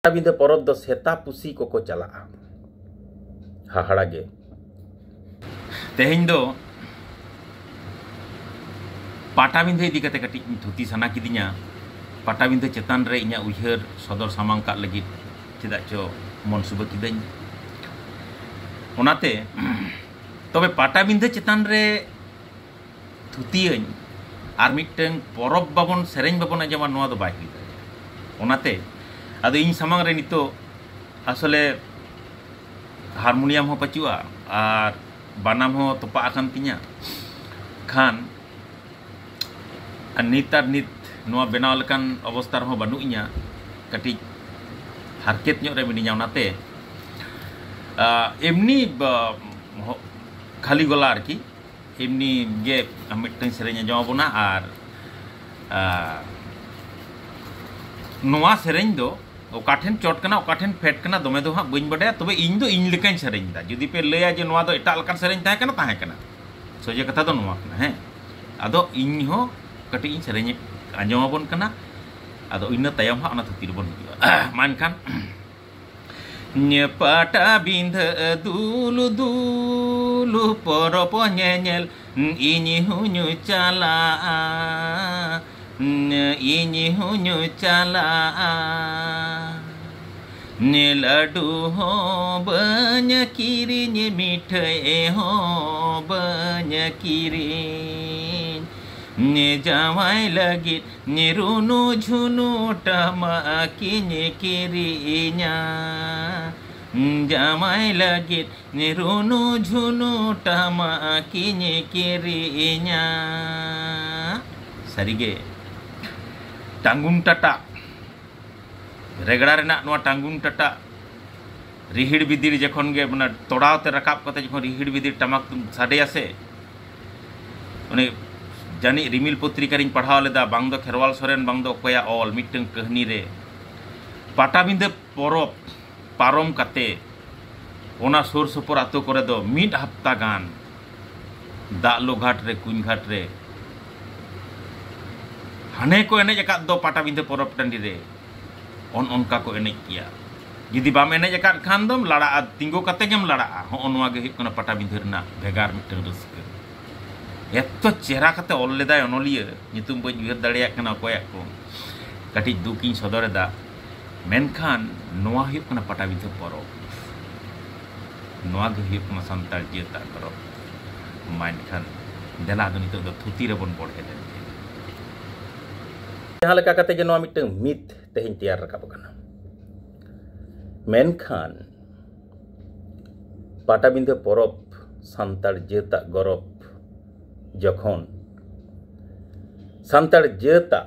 पटाबिंदे परब दो सेता पुसी को चला हाहाड़ागे तेहें दो पटाबिंदे इदी कते कटी थुती सना किदिnya पटाबिंदे चेतान रे इnya उयहर सदर सामांग का लगी चेदा चो मन सुबह किदኝ ओनाते तबे पटाबिंदे चेतान रे थुतियኝ आर मिटeng परब बाबन सेरेñ बाबन आजमा नोआ दो बाय हुई ओनाते आदो इन सामांग रे नितो आसले हारमोनियम हो पचुआ और बानाम हो तोपा आकान तिnya खान नित नोआ बेनाव लेकान अवस्था रहो बानु इnya कटी हारकेत ᱧᱚᱜ रे मिनिnya ओनाते एमनी खाली गला आरकी एमनी गे मिटeng सेरेñ आजमा बोना और नोआ सेरेñ दो ओकाठेन चोट कना ओकाठेन फेट कना दमे दो हां बइन बडे तबे इन दो इन लेकान सेरेñ दा जुदी पे लया जे नोआ दो एटा लकान सेरेñ ताहे कना सोजे कथा दो नोआ कना हैं आदो इन हो कटी इन सेरेñ आजमा बोन कना आदो इन तायम हा ओना थुतिर bone मानखान nye patabindo dulu dulu poropo nyenyel ini hunyu cala ini hunyu cala Neladu ho banyak kirinya mithai ho banyak kiri Ne jamai lagi ne runu junu tama kini kirinya Jamai lagi ne runu junu tama kini kirinya Sarige tanggung tata रेगड़ा रेना नोआ टांगुन टाटा रिहिड़ बिदिर जखन गे माने तोड़ावते रकाब कते जखन रिहिड़ बिदिर टमाक साडे आसे उनी जानी रिमिल पत्रिका रिन पढ़ाव लेदा बांग दो खेरवाल सोरेन बांग दो कोया ऑल मिटंग कहनी रे पटाबिंदे परब पारम कते ओना सुर सुपुर आतो करे दो मिड हफ्ता गान दालो घाट रे कुन घाट रे हाने को एने जका दो पटाबिंदे परब टंडी रे उनका को एने किया जुदी बाम एने जकात खान दम लड़ा तिंगो कते गेम लड़ा हो नोआ गे हिक कना पटाबिंदे रना भेगार मिटंग रस्क एत्तो चेहरा कते ऑल लेदा ओनलिया नितुम बई उयहर दाड़िया कना कोया को कटी दुकिन सदरदा मेनखान नोआ हिक कना पटाबिंदे परब नोआ गे हिक कना संताल जेता परब मानखान देला दो नितो दो थुती रे बन पड़े दे जहां लेका कते जे नोआ मिटंग मित तेहिं तैयार रकाब कना मेनखान पटाबिंदे परब सान्ताड़ जेता गरब जखन सान्ताड़ जेता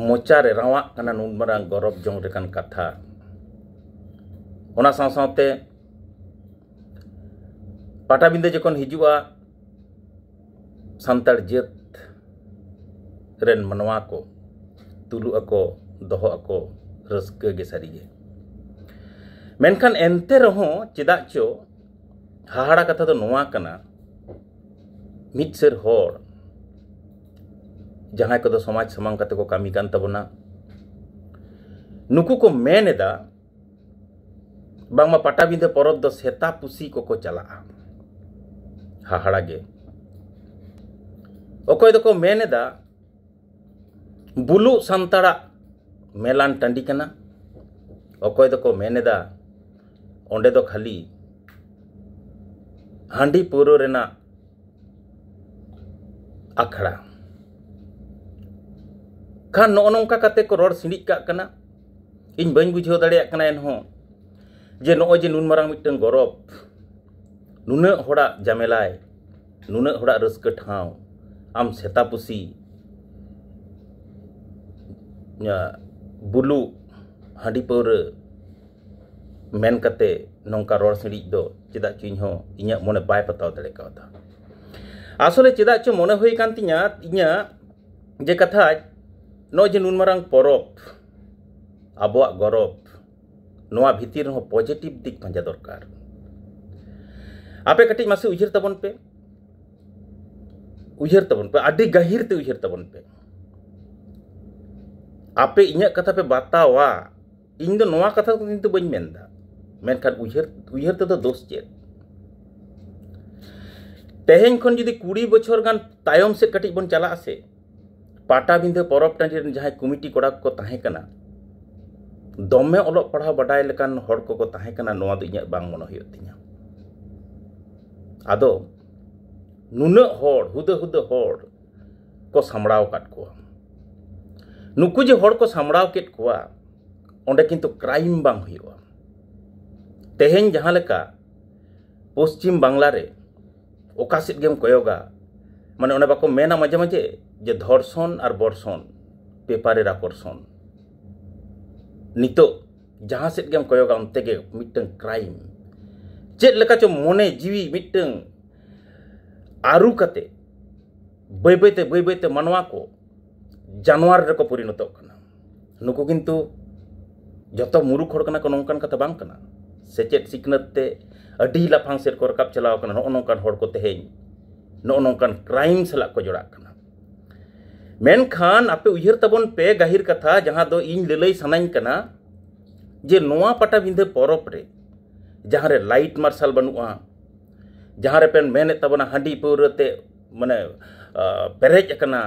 मोचारे रावा कना नुन मारांग गरब जंग रेकान कथा ओना साव सावते पटाबिंदे जखन हिजुआ सान्ताड़ जेत रेन मनवा को तुलु ako doho ako रस्क गे सारीगे मेनखान एनते रहो चेदा चो हाहाड़ा कथा दो नोआ कना मिटसेर होड़ जहां को दो समाज समांग कते को कामी कान तबना नुकु को मेनेदा बांगमा पटाबिंदे परब दो सेता पुसी को चला हाहाड़ा गे ओकोय दो को मेनेदा बुलु संताड़ा मेलान टांडी कना ओकोय दो को मेनेदा ओंडे दो खाली हांडी पुरो रेना आखड़ा खान नो नोंका कते को रोड सिंडिक का कना इन बन बुझो दाड़िया कना एनहो जे नो जे नुन मारांग मिटन गरब नुना होड़ा जामेलाय नुना होड़ा रस्क ठाव आम सेता पुसी बुलु हांडी पौर मेन कते नौका रोड सिंडी दो चेदा चुइन हो इnya मोने बाय पताव दड़े कावता आसले चेदा चो मोने होई कान तिnya इnya जे कथा नो जे नुन मारांग परब आबोआ गरब नोआ भितिर हो पॉजिटिव दिक पंजा दरकार आपे कटी मासे उजर तबन पे आदि गहिर ते उजर तबन पे आपे इन्या कथा पे बतावा इन दो नवा कथा को किंतु बइन मेनदा मेनखान उयहर ते दो दोष चेत तेहेन खन जुदी 20 बछर गान तायम से कटिज बन चला से पाटाबिंदे परब टांडी रन जहां कमिटी कोड़ा को ताहे कना दमे ओलो पढ़ा बडाय लेकान हड़ को ताहे कना नवा दो इन्या बांग मन होय तिnya आदो नुना हड़ हुदा हड़ को सामड़ाव काट को नुकु जे हड़ को सामड़ाव केट कोआ ओंडे किंतु क्राइम बांग हुआ तेहेन जहां लेका पश्चिम बांग्ला रे ओकासित गेम कोयोगा माने ओने बाको मेना माजे माजे जे धर्षण और बर्षण पेपारे आकर्षण नितो जहां सेट गेम कोयोगा उनते गे मिटन क्राइम चेत लेका चो मोने जीवी मिटन आरु कते बय बयते मानवा को जानवर रे को परिणत कना नुको किंतु जतो मुरुख हड़ कना को नोंकान कथा बांग कना सेचेत सिकनत ते अडी लाफांग सेट को रकाब चलाव कना नो नोंकान हड़ को तेहेन नो नोंकान क्राइम सला को जोड़ा कना मेनखान आपे उयहर तबन पे गाहिर कथा जहां दो इन ललई सनाइन कना जे नोआ पाटाबिंदे परब रे जहां रे लाइट मार्शल बनुआ जहां रे पेन मेने तबना हांडी पौरते माने पेरेज कना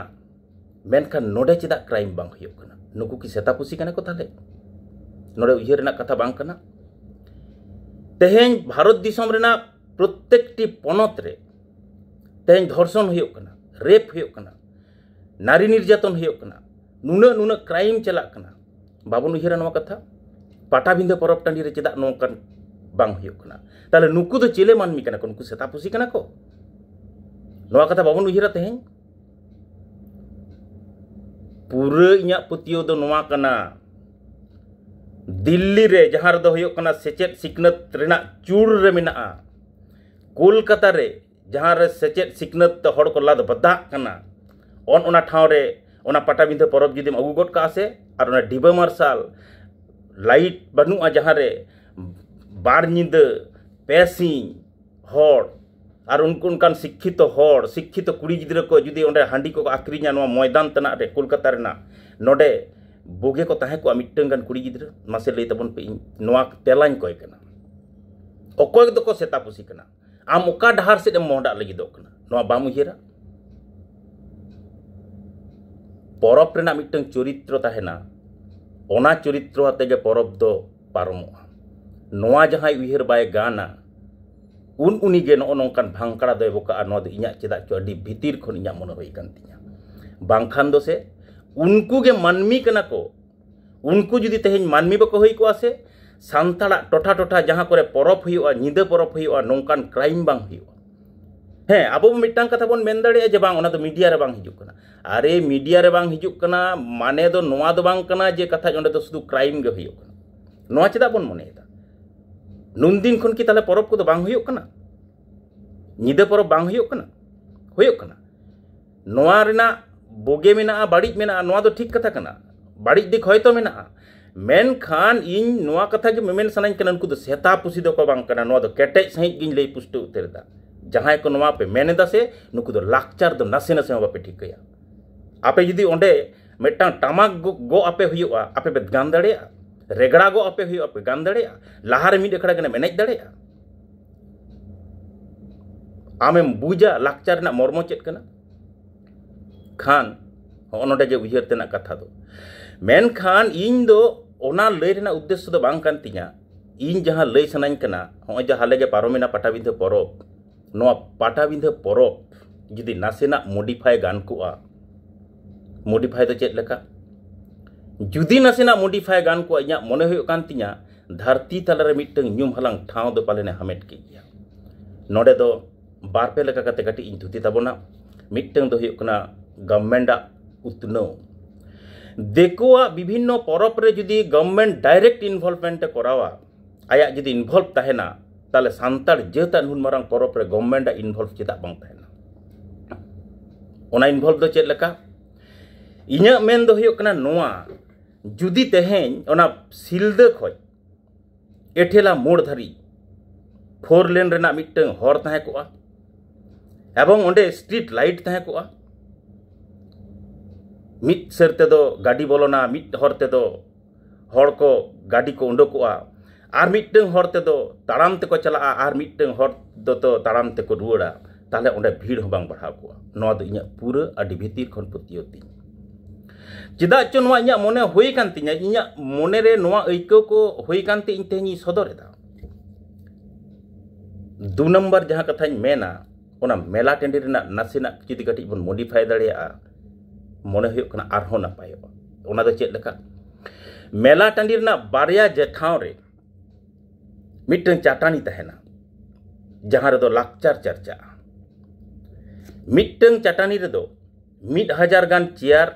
मेनखान नोडे चिदा क्राइम बांग हुयो कना नुकु की सेता पुसी कना को ताले नोडे उयहर ना कथा बांग कना तेहेन भारत दिसम रेना प्रत्येकटी पनत रे तेहेन धर्षण हुयो कना रेप हुयो कना नारी निर्यातन हुयो कना नुना क्राइम चला कना बाबन उयहर नवा कथा पाटाबिंदे परब टांडी रे चिदा नोंकान बांग हुयो कना ताले नुकु दो चेले मानमी कना को नुकु सेता पुसी कना को नवा कथा बाबन उयहर तेहेन पूरा इन्या पुतियो दो नवा कना दिल्ली रे जहां रे दो हुयो कना सेचेत सिकनत रेना चूड़ रे मेना कोलकाता रे जहां रे सेचेत सिकनत हड़ को लाद बदा कना ओना ठाव रे ओना पाटाबिंदे परब जुदीम अगु गड का से और ओना डिबा मार्शल लाइट बनुआ जहां रे बार निंद पेसी हड़ और उनकान शिक्षित हड़ शिक्षित कुड़ी गिद्रा को जुदी ओंडे हांडी को आक्रिना नवा मैदान तना रे कोलकाता रेना नोडे बोगे को ताहे को मिट्टन गान कुड़ी गिद्रा मासे लई तबन पे नवा तेलाñ कोय कना ओकोय दो को सेता पुसी कना आम ओका डहार से मोहडा लगी दो कना नवा बाम उयहरा परब रेना मिट्टन चरित्र ताहेना ओना चरित्र आते गे परब दो पारमोआ नवा जहां उयहर बाय गाना उनी गे नो नोंकान भांगकड़ा दो बोका नो दो इन्या चेदा चो अडी भितिर खन इन्या मन होई कान तिया बांखान दो से उनको गे मानमी कना को उनको जुदी तेहेन मानमी बको होई को आसे सांताड़ा टोठा टोठा जहां करे परब हुआ निदा परब हुआ नोंकान क्राइम बांग हुआ हे अब मिट्टांग कथा बोन मेन दाड़े जे बांग ओना दो मीडिया रे बांग हिजुक कना अरे मीडिया रे बांग हिजुक कना माने दो नोआ दो बांग कना जे कथा ओंडे दो सुदु क्राइम गे हुयो कना नोआ चेदा बोन मनेदा नुन दिन खन की ताले परब को दो बांग हुयो कना निदा परब बांग हुयो कना नोआ रेना बोगे मेना बाड़िज मेना नोआ दो ठीक कथा कना बाड़िज दिक होयतो मेना मेनखान इन नोआ कथा गे मेमेन सनाइन कना उनको दो सेता पुसी दो को बांग कना नोआ दो केटेज सहित गिन लई पुष्टि उतेरदा जहां को नोआ पे मेनेदा से नुकु दो लाकचार दो नासे नासे बापे ठिकया आपे जुदी ओंडे मेटा टामाक गो आपे हुयुआ आपे बे गान दाड़ेया रेगड़ा गो आपे हुयुआ आपे गान दाड़ेया लाहारे मिड एखड़ा गने मेनेज दाड़ेया आमेम बुझा लाकचार ना मर्म चेत कना खान होनोडे जे उयहर तेना कथा दो मेनखान इन दो ओना लई रेना उद्देश्य दो बांग कान तिया इन जहां लई सनाइन कना हो जहां लेगे पारोमेना पाटाबिंदे परब नोआ पाटाबिंदे परब जुदी नासेना मॉडिफाई गान कोआ मॉडिफाई दो चेत लेका जुदी नासेना मॉडिफाई गान कोआ इया मने होय कान तिया धरती तलारे मिटंग न्यूम हलांग ठाव दो पालेने हमेट के गया नोडे दो बारपे लेका कते कटी इन धुती ताबोना मिटंग दो होय कना गवर्नमेंट उतनो देखोआ विभिन्न परब रे जुदी गवर्नमेंट डायरेक्ट इनवॉल्वमेंट करावा आया जुदी इनवॉल्व ताहेना ताले सांतार जेता नुन मारांग परब रे गवर्नमेंट इनवॉल्व चेदा बांग ताहेना ओना इनवॉल्व दो चेद लेका इन्या मेन दो होय कना नोआ जुदी तेहेन ओना सिलदा खय एठेला मोड़ धारी 4 लेन रेना मिटंग हर ताहे कोआ एवं ओंडे स्ट्रीट लाइट ताहे कोआ mid serte do gadi bolona mid horte do horko gadi ko undokoa ar mitteng horte do taram te ko chalaa ar mitteng hor do to taram te ko ruara tahle onde bhir ho bang barha ko no do inya pura adi bhitir khon putiyoti chida cho noa inya mone hoi kan tinya inya mone re noa aiko ko hoi kan te ing tehni sodor eda 2 number jaha kathañ mena ona mela tendi rena nasina judi kati bon modify dareya mone huyuk kana arho napayo ona do chet leka mela tendi rena barya jethaw re mitteng chatani tahena jaha redo lakchar charcha mitteng chatani redo 1000 gan chair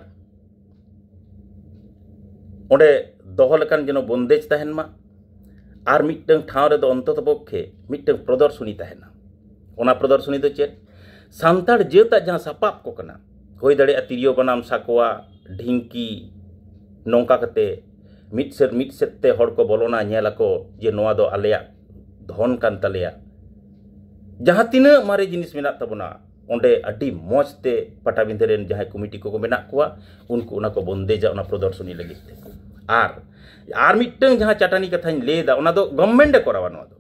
onde doho lekan jeno bondej tahen ma ar mitteng thaw redo ontoto pokkhe mitteng prodorsoni tahena ona prodorsoni do chet santar jeta jaha sapap ko kana hoi dare atirio banam sakwa ढिंकी नौका कते मिट set ते हड़ को बोलोना नेलako जे नोआ दो आलेया धन कान तलेया जहां तिना मारे जिनिस मेना तबना ओंडे अडी मौज ते पटाबिंदे रेन जहां कमिटी को मेना कुआ उनको उना को बंदेजा उना प्रदर्शनी लगित ते आर मिटंग जहां चटानी कथाñ लेदा उना दो गवर्नमेंट ए करावा नोआ दो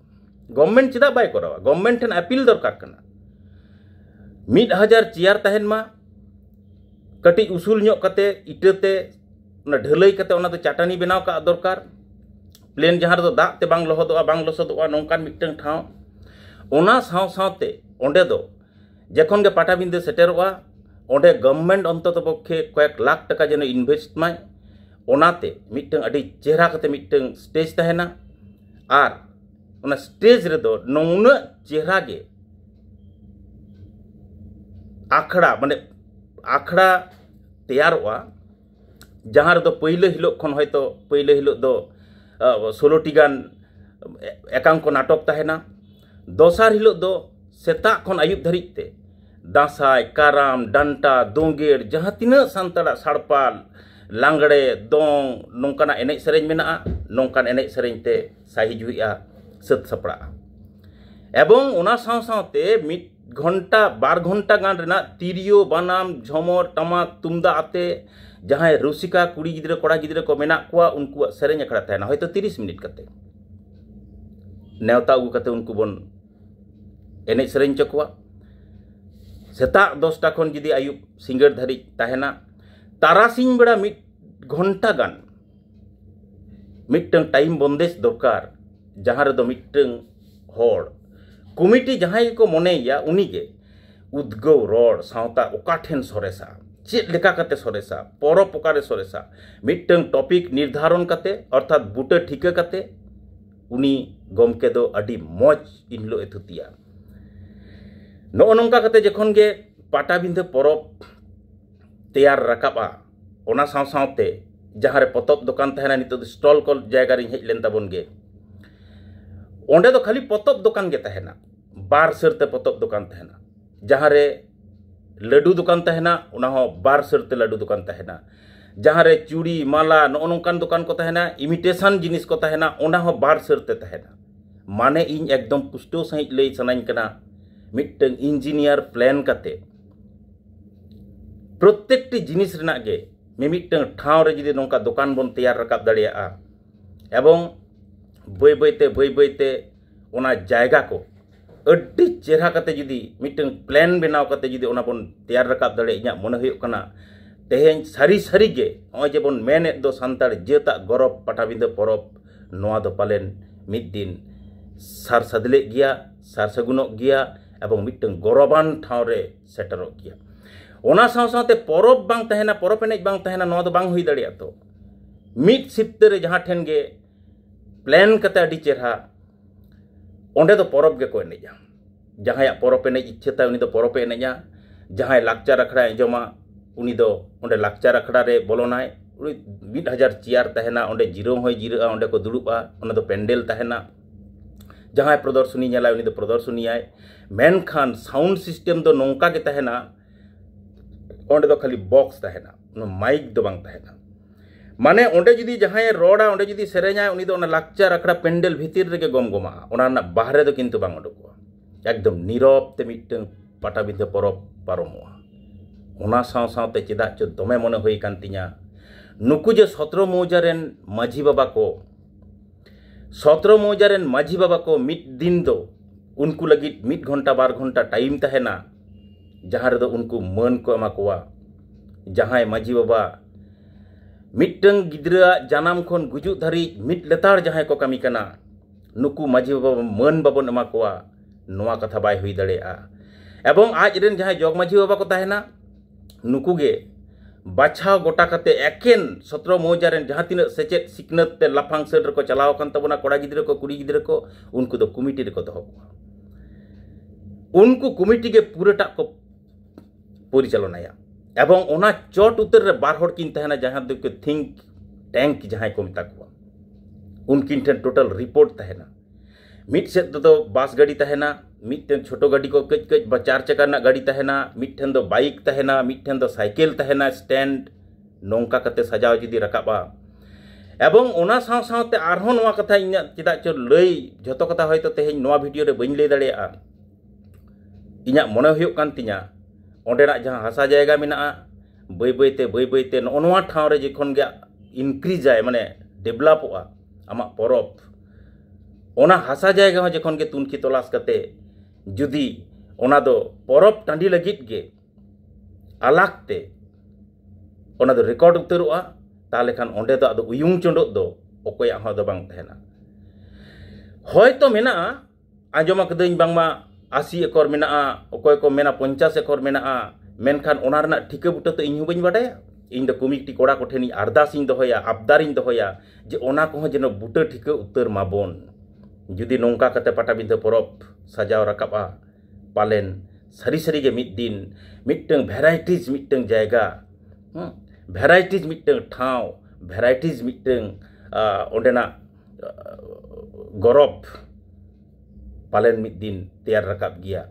गवर्नमेंट चिदा बाय करावा गवर्नमेंट ठन अपील दरकार कना 1000 चेयर तहन मा कटी उसूल ᱧᱚᱜ कते इटते ना ढलई कते उना दो चटानी बनाव का दरकार प्लेन जहां दो दाग ते बांग लहदोआ बांग लसदोआ नोंकान मिटंग ठाव ओना साव सावते ओंडे दो जखन गे पाटाबिंदे सेटेरोआ ओंडे गवर्नमेंट अंतत पक्षे कयेक लाख टाका जन इनवेस्ट माय ओनाते मिटंग अडी चेहरा कते मिटंग स्टेज तहेना आर ओना स्टेज रे दो नोंगना चेहरा गे आखड़ा माने आखड़ा तैयारोआ जहां रे दो पहिले हिलो खन हयतो पहिले हिलो दो 16 टी गान एकांक नाटक तहेना दोसार हिलो दो सेता खन आयुब धरिते दासाय काराम डांटा दोंगेर जहां तिना सांतड़ा साड़पाल लांगड़े दोंग नोंकाना एनेज सेरेñ मेना नोंकान एनेज सेरेñ ते साहिजुइआ सत सपड़ा एवं ओना साव सावते मिट घंटा 12 घंटा गान रेना तिरियो बनाम झमर टमाक तुमदा आते जहां रुसिका कुड़ी गिद्रे कोड़ा गिद्रे को मेना कुआ उनको सेरेñ अखड़ा तहना हयतो 30 मिनट कते नेवता उगु कते उनको बन एनेज सेरेñ चकुआ सेता 10टा खन जदि आयुब सिंगर धरि तहना तारासिंग बेड़ा मिट घंटा गान मिटंग टाइम बंदेज दरकार जहां रे दो मिटंग होड़ कमिटी जहां को मनेया उनीगे उद्गव रोड सावता ओका ठेन सोरेसा चेत लेका कते सोरेसा परब ओकारे सोरेसा मिटंग टॉपिक निर्धारण कते अर्थात बुटे ठीका कते उनी गमके दो अडी मौज इनलो एथुतिया नो नोंका कते जखन गे पाटाबिंदे परब तैयार रकाबा ओना साव सावते जहां रे पतब दुकान तहना नितो स्टॉल को जायगा रे हेज लेन ताबन गे ओंडे दो खाली पतब दुकान गे तहना बार सरते पतब दुकान तहना जहां रे लड्डू दुकान तहना उना हो बार सरते लड्डू दुकान तहना जहां रे चूड़ी माला नो नोंकान दुकान को तहना इमिटेशन जिनिस को तहना ओना हो बार सरते तहना माने इन एकदम पुष्टो सहित लई सनाइन कना मिटंग इंजीनियर प्लान कते प्रत्येकटी जिनिस रेना गे मिमिटंग ठाव रे जदि नोंका दुकान बन तैयार रकाब दाड़ियाआ एवं बय बयते ओना जायगा को अड्डी चेहरा कते जदि मिटंग प्लान बनाव कते जदि ओना बन तैयार रकाब दाड़े इᱧᱟ मने हुयुग कना तेहेñ सारी गे ओय जे बन मेने दो सांतार जेता गौरव पटाबिंदे परब नोआ दो पालेन मिद दिन सार सदले गिया सार सगुनोग गिया एवं मिटंग गौरवान ठाव रे सेटरोग गिया ओना साव सावते परब बांग तहना परब एनेज बांग तहना नोआ दो बांग हुई दाड़िया तो मिद सिप्ते रे जहां ठेन गे प्लान कते अडी चेहरा ओंडे दो परब गे को एनेजा जहां परब एनेज इच्छा उनी दो परब एनेजा जहां लाकचार अखड़ा एजमा उनी दो ओंडे लाकचार अखड़ा रे बोलोनाय 1000 चेयर तहना ओंडे जिरो होय जिरोआ ओंडे को दुड़ुबा ओना दो पेंडेल तहना जहां प्रदर्शनी नेला उनी दो प्रदर्शनी आय मेनखान साउंड सिस्टम दो नोंका के तहना ओंडे दो खाली बॉक्स तहना माइक दो बांग तहना माने ओंडे जुदी जहां रोड़ा ओंडे जुदी सेरेña उनी दो ओना लाकचार अखड़ा पेंडेल भीतर रेगे गमगमा ओना ना बाहरे दो किंतु बांग उडुकोआ एकदम नीरव ते मिटंग पाटाबिंदे परब पारमोआ ᱚᱱᱟ ᱥᱟᱶ-ᱥᱟᱶᱛᱮ ᱪᱮᱫᱟᱜ ᱪᱚ ᱫᱚᱢᱮ ᱢᱚᱱᱮ ᱦᱩᱭ ᱠᱟᱱ ᱛᱤᱧᱟ ᱱᱩᱠᱩ ᱡᱮ 17 ᱢौजा ᱨᱮᱱ ᱢᱟᱹᱡᱷᱤ ᱵᱟᱵᱟ ᱠᱚ 17 मौजा रेन माझी बाबा को मिट दिन दो उनको लगी 1 घंटा 2 घंटा टाइम तहना जहाँ रे दो उनको मन को एमा कोवा जहाँ माझी बाबा मिटंग गिद्रा जानाम खन गुजु धारी मिट लेतार जहाँ को कमी कना नुकु माझी बाबा मन बाबन एमा कोवा नोआ कथा बाय हुई दड़ेआ एवं आज रेन जहाँ जोग माझी बाबा को तहना नुकु गे बाछाव गोटा कते एकेन 17 मौजा रेन जहाँ तीन सेचेत सिकनत ते लाफांग सेड रको चलाव कान तबना कोड़ा गिद्रा को कुड़ी गिद्रा को उनको दो कमिटी रे को दो उनको कमिटी के पूरेटा को परिचालनाया एवं ओना चोट उतर रे बार हड़ किन तहना जहाँ दो के थिंक टैंक जहाँ को मता को उनकिन ठन टोटल रिपोर्ट तहना मिट सेट दो बस गाड़ी तहना मिटन छोटो गाड़ी को कच कच बा 4 चक्का ना गाड़ी तहना मिटन दो बाइक तहना मिटन दो साइकिल तहना स्टैंड नोंका कते सजाव जुदी रकाबा एवं ओना साव सावते आरहों नोआ कथा इना चिदा चो लई जतो कथा होयतो तेहेñ नोआ वीडियो रे बइन लई दाड़ेया इना मने हुयुग कान तिñा ओंडेना जहां हासा जायगा मेनाआ बई बईते नोआ ठाव रे जखन गे इनक्रीज आय माने डेवलपआ आमा परब ओना हासा जायगा हो जखन गे तुनखी तलाश कते जुदी ओना दो परब टांडी लगित गे आलाकते ओना दो रिकॉर्ड उतरवा ताले खान ओंडे दो आदो उयुंग चोंडोक दो ओकोया हो दो बांग तहना होयतो मेना आंजोमा कदኝ बांगमा 80 एकड़ मेना ओकोय को मेना 50 एकड़ मेना मेनखान ओना रना ठिका बुटा तो इᱧ बኝ बाडाया इन द कमिटी कोड़ा कोठेनी अरदास इन दोहया आबदार इन दोहया जे ओना को जेनो बुटा ठिका उतर माबोन जुदी नोंका कते पाटाबिंदा परब सजाव रकाबा पालेन सारी सारी गे मिट दिन मिटंग भेराइटीज मिटंग जायगा भेराइटीज मिटंग ठाव भेराइटीज मिटंग ओंडेना गौरव पालेन मिट दिन तैयार रकाब गया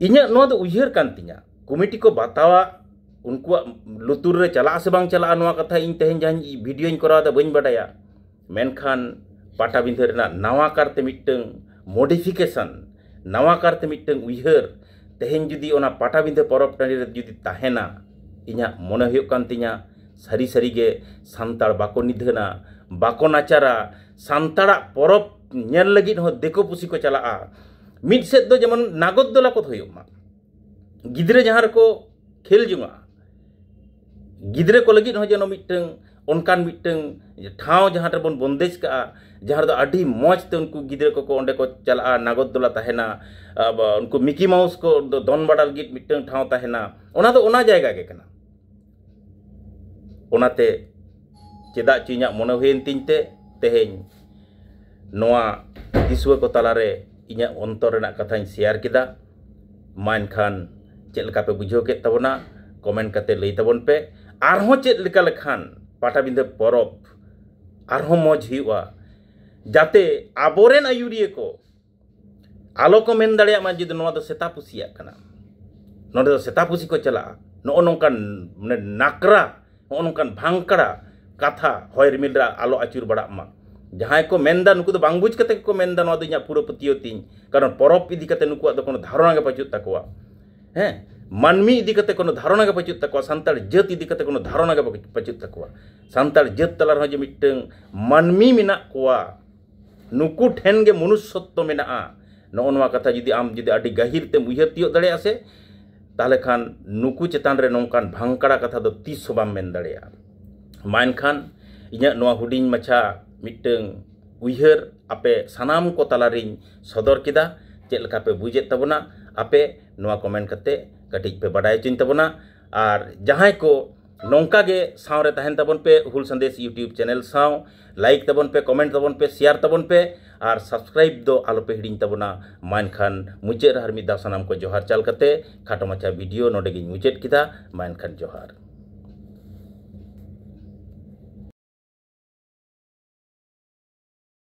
इन्या नोआ दो उयहर कान तिñा कमिटी को बतावा उनको लुतुर रे चला से बांग चला नोआ कथा इन तेहेñ जहां वीडियो इन करादा बኝ बाडाया मेनखान पाटाबिंदा रेना नावा कारते मिटंग मॉडिफिकेशन नावा कारते मिटंग उयहर तेहेñ जुदी ओना पाटाबिंदा परब टांडी रे जुदी ताहेना इñा मने हुयुग कान तिñा सारी सारी गे सांतार बाको निधना बाको नाचारा सांतारा परब नेल लगित हो देखो पुसी को चलाआ मिट सेद दो जेमन नागोदला को हुयुग मा गिद्रे जहां को खेल जुंगा गिद्रे को लगित हो जेनो मिटंग उनकान मिटंग ठाव जहां रे बन बंदेज का जहां दो अडी मौज ते उनको गिद्रे को ओंडे को चला नागोदला तहेना उनको मिकी माउस को दोन बड़ा लगित मिटंग ठाव तहेना ओना दो ओना जायगा गे कना ओनाते चेदा चिña मने हुयेन तिñते तेहेñ नोआ दिसुआ को तालारे इña अंतर रेना कथाñ शेयर किदा मान खान चेद लेका पे बुझाव के तबना कमेंट कते लई तबन पे आरहों चेद लेका लेखान पाटाबिंदा परब आरहों मौज हुआ जाते आबोरेन आयुरिया को आलो को मेन दाड़िया मा जुदी नोआ दो सेता पुसिया कना नोडे दो सेता पुसी को चला नो नोंकान माने नाकरा नो नोंकान भांगकड़ा कथा होय रिमिलरा आलो आचुर बड़ा मा जहां को मेनदा नुकु दो बांग बुझ कते को मेनदा नोआ दो इña पूरा पतियो तिñ कारण परब इदी कते नुकुआ दो कोनो धारणा गे पचुत तकवा हैं मानमी इदी कते कोनो धारणा गे पचुत तकवा सांतार जात इदी कते कोनो धारणा गे पचुत तकवा सांतार जात तलार हो जे मिटंग मानमी मेना कोआ नुकु ठेन गे मनुष्यत्व मेना नो नोआ कथा जुदी आम जुदी अडी गहिर ते उयहर तियो दड़ेया से ताले खान नुकु चेतान रे नोंकान भांगकड़ा कथा दो तीस बाम मेन दड़ेया मान खान इña नोआ हुडिñ मछा मिटंग उयहर आपे सानाम को तालारिñ सदर किदा चेद लेका पे बुझेत तबना आपे नोआ कमेंट कते कटिज पे बाडाय चिन तबना और जहां को नोंका गे सावरे तहन तबन पे हुल संदेश यूट्यूब चैनल साव लाइक तबन पे कमेंट तबन पे शेयर तबन पे और सब्सक्राइब दो आलो पे हिडिñ तबना मान खान मुचे हर मिदा सानाम को जोहार चाल कते खाटो माछा वीडियो नोडे गिñ मुचेद किदा मान खान जोहार।